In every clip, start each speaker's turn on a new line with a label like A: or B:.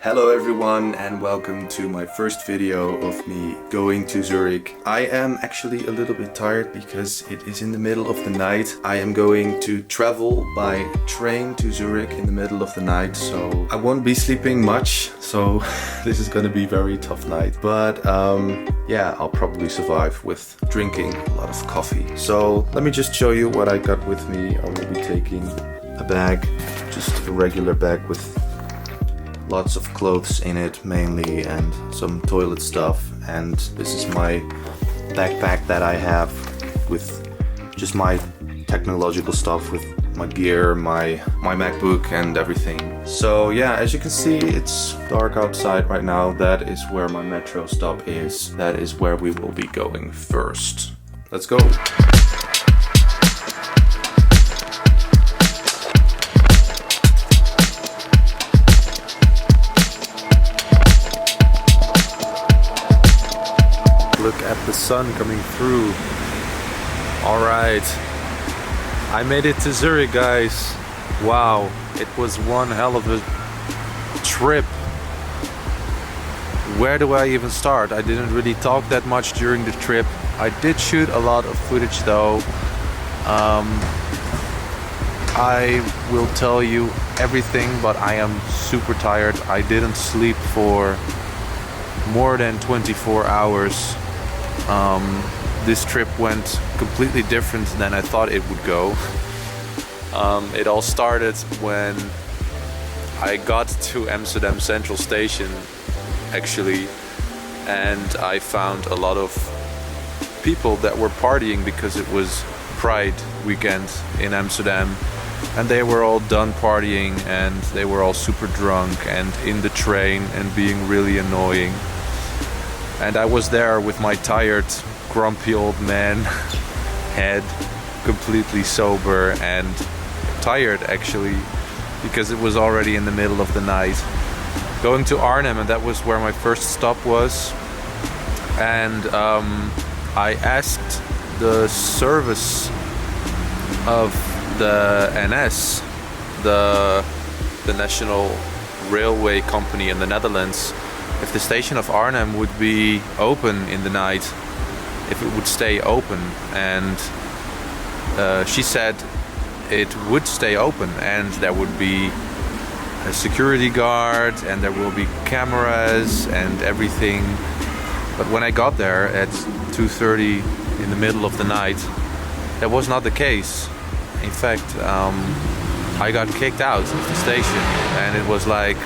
A: Hello everyone and welcome to my first video of me going to Zurich. I am actually a little bit tired because it is in the middle of the night. I am going to travel by train to Zurich in the middle of the night, so I won't be sleeping much, so this is gonna be a very tough night. But yeah, I'll probably survive with drinking a lot of coffee. So let me just show you what I got with me. I will be taking a bag, just a regular bag with lots of clothes in it mainly and some toilet stuff, and this is my backpack that I have with just my technological stuff, with my gear, my MacBook and everything. So yeah, as you can see, it's dark outside right now. That is where my metro stop is. That is where we will be going first. Let's go. Look at the sun coming through. Alright, I made it to Zurich, guys. Wow, it was one hell of a trip. Where do I even start? I didn't really talk that much during the trip. I did shoot a lot of footage though. I will tell you everything, but I am super tired. I didn't sleep for more than 24 hours. This trip went completely different than I thought it would go. It all started when I got to Amsterdam Central Station, actually, and I found a lot of people that were partying because it was Pride weekend in Amsterdam, and they were all done partying and they were all super drunk and in the train and being really annoying. And I was there with my tired, grumpy old man head, completely sober and tired actually, because it was already in the middle of the night. Going to Arnhem, and that was where my first stop was. And I asked the service of the NS, the National Railway Company in the Netherlands, if the station of Arnhem would be open in the night, if it would stay open, and she said it would stay open and there would be a security guard and there will be cameras and everything. But when I got there at 2:30 in the middle of the night, that was not the case. In fact, I got kicked out of the station, and it was like,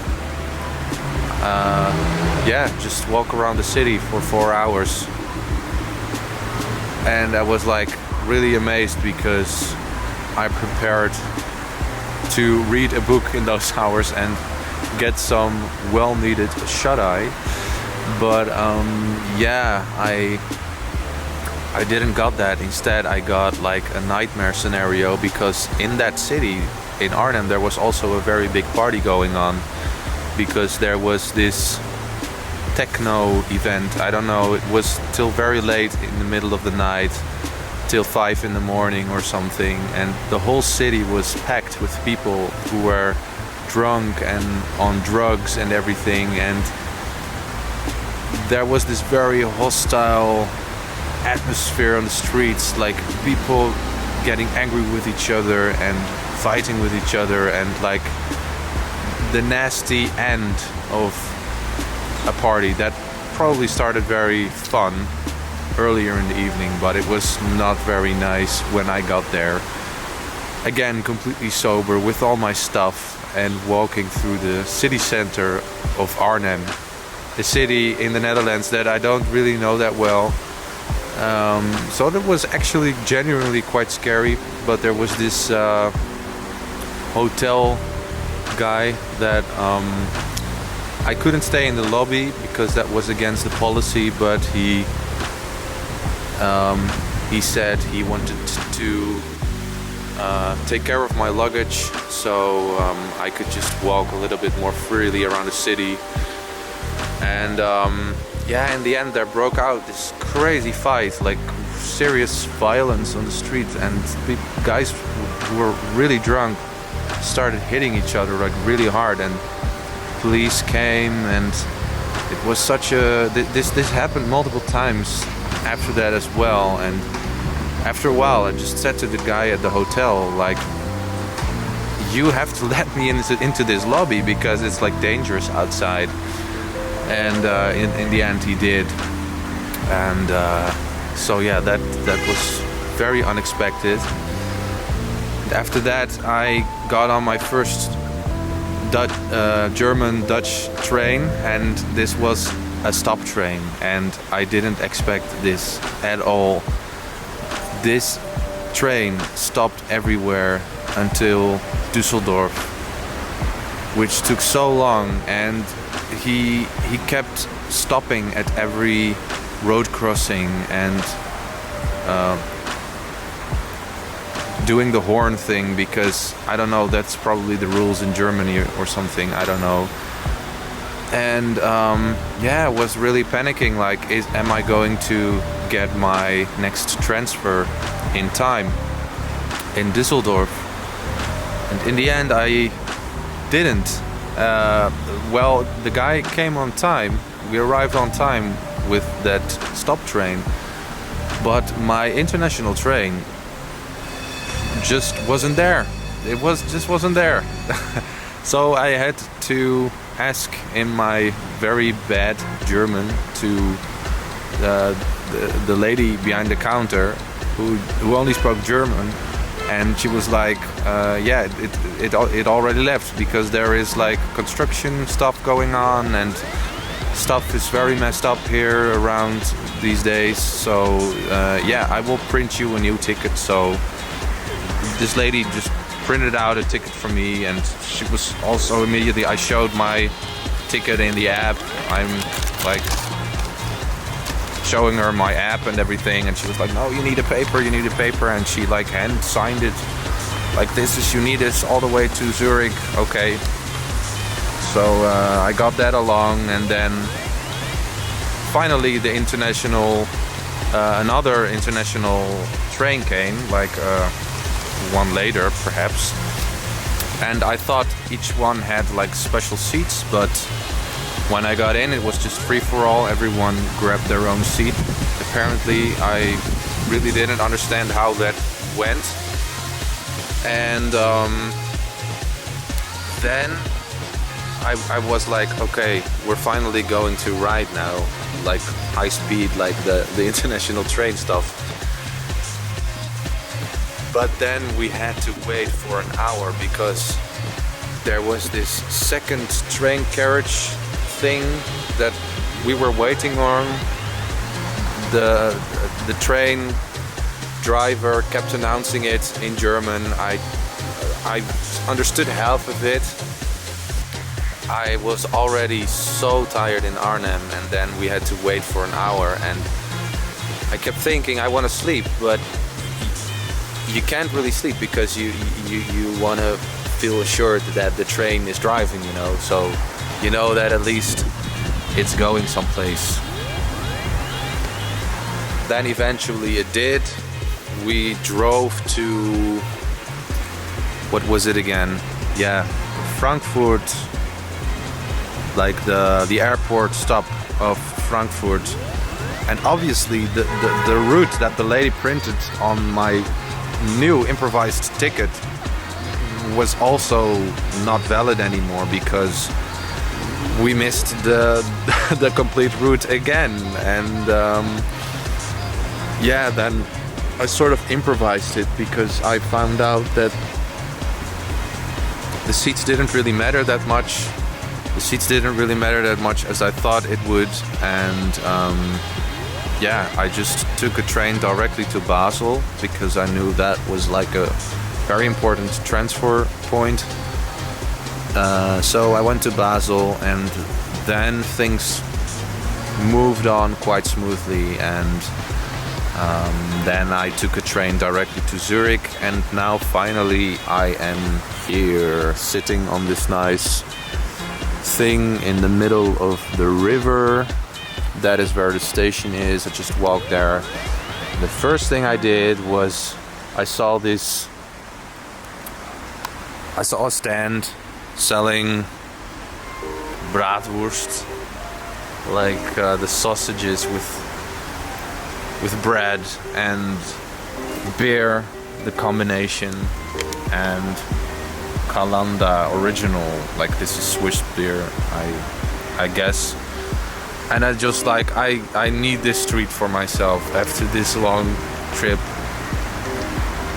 A: yeah, just walk around the city for 4 hours. And I was like really amazed because I prepared to read a book in those hours and get some well-needed shut-eye. But yeah, I didn't got that. Instead, I got like a nightmare scenario, because in that city, in Arnhem, there was also a very big party going on, because there was this techno event. I don't know, it was till very late in the middle of the night, till 5 in the morning or something, and the whole city was packed with people who were drunk and on drugs and everything, and there was this very hostile atmosphere on the streets, like people getting angry with each other and fighting with each other, and like the nasty end of a party that probably started very fun earlier in the evening, but it was not very nice when I got there. Again, completely sober with all my stuff and walking through the city center of Arnhem, a city in the Netherlands that I don't really know that well. So that was actually genuinely quite scary, but there was this hotel guy that I couldn't stay in the lobby because that was against the policy, but he said he wanted to take care of my luggage, so I could just walk a little bit more freely around the city. And yeah, in the end there broke out this crazy fight, like serious violence on the street, and guys who were really drunk started hitting each other like really hard, and police came, and it was such a this happened multiple times after that as well. And after a while, I just said to the guy at the hotel, like, you have to let me into this lobby because it's like dangerous outside. And in the end he did. And so yeah, that was very unexpected. And after that I got on my first German-Dutch train, and this was a stop train, and I didn't expect this at all. This train stopped everywhere until Düsseldorf, which took so long, and he kept stopping at every road crossing and doing the horn thing, because I don't know, that's probably the rules in Germany or something, I don't know. And yeah, I was really panicking, like, am I going to get my next transfer in time in Düsseldorf? And in the end I didn't. Well, the guy came on time, we arrived on time with that stop train, but my international train just wasn't there. It just wasn't there. So I had to ask in my very bad German to the lady behind the counter who only spoke German, and she was like, yeah, it already left because there is like construction stuff going on and stuff is very messed up here around these days. So yeah, I will print you a new ticket. So this lady just printed out a ticket for me, and she was also immediately, I showed my ticket in the app. I'm like showing her my app and everything, and she was like, no, you need a paper, and she like hand signed it like, this is, you need this all the way to Zurich. Okay, so I got that along, and then finally the international another international train came, like one later perhaps, and I thought each one had like special seats, but when I got in it was just free for all, everyone grabbed their own seat. Apparently I really didn't understand how that went, and then I was like, okay, we're finally going to ride now, like high speed, like the international train stuff. But then we had to wait for an hour because there was this second train carriage thing that we were waiting on. The train driver kept announcing it in German. I understood half of it. I was already so tired in Arnhem, and then we had to wait for an hour, and I kept thinking I want to sleep, but you can't really sleep because you want to feel assured that the train is driving, you know, so you know that at least it's going someplace. Then eventually it did. We drove to, what was it again? Yeah, Frankfurt, like the airport stop of Frankfurt. And obviously the route that the lady printed on my new improvised ticket was also not valid anymore because we missed the complete route again. And yeah, then I sort of improvised it because I found out that the seats didn't really matter that much. The seats didn't really matter that much as I thought it would, and yeah, I just took a train directly to Basel because I knew that was like a very important transfer point. So I went to Basel, and then things moved on quite smoothly, and then I took a train directly to Zurich, and now finally I am here sitting on this nice thing in the middle of the river. That is where the station is. I just walked there. The first thing I did was I saw a stand selling bratwurst, like the sausages with bread and beer, the combination, and Kalanda original, like this is Swiss beer, I guess. And I just like, I need this treat for myself after this long trip.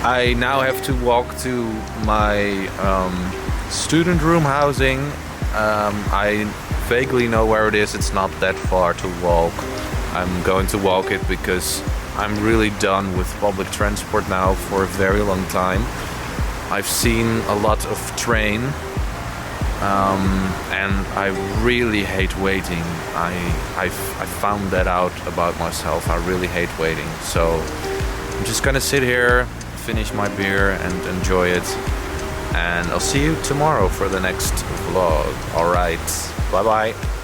A: I now have to walk to my student room housing. I vaguely know where it is. It's not that far to walk. I'm going to walk it because I'm really done with public transport now for a very long time. I've seen a lot of train, and I really hate waiting. I found that out about myself. I really hate waiting. So I'm just gonna sit here, finish my beer and enjoy it. And I'll see you tomorrow for the next vlog. Alright, bye bye.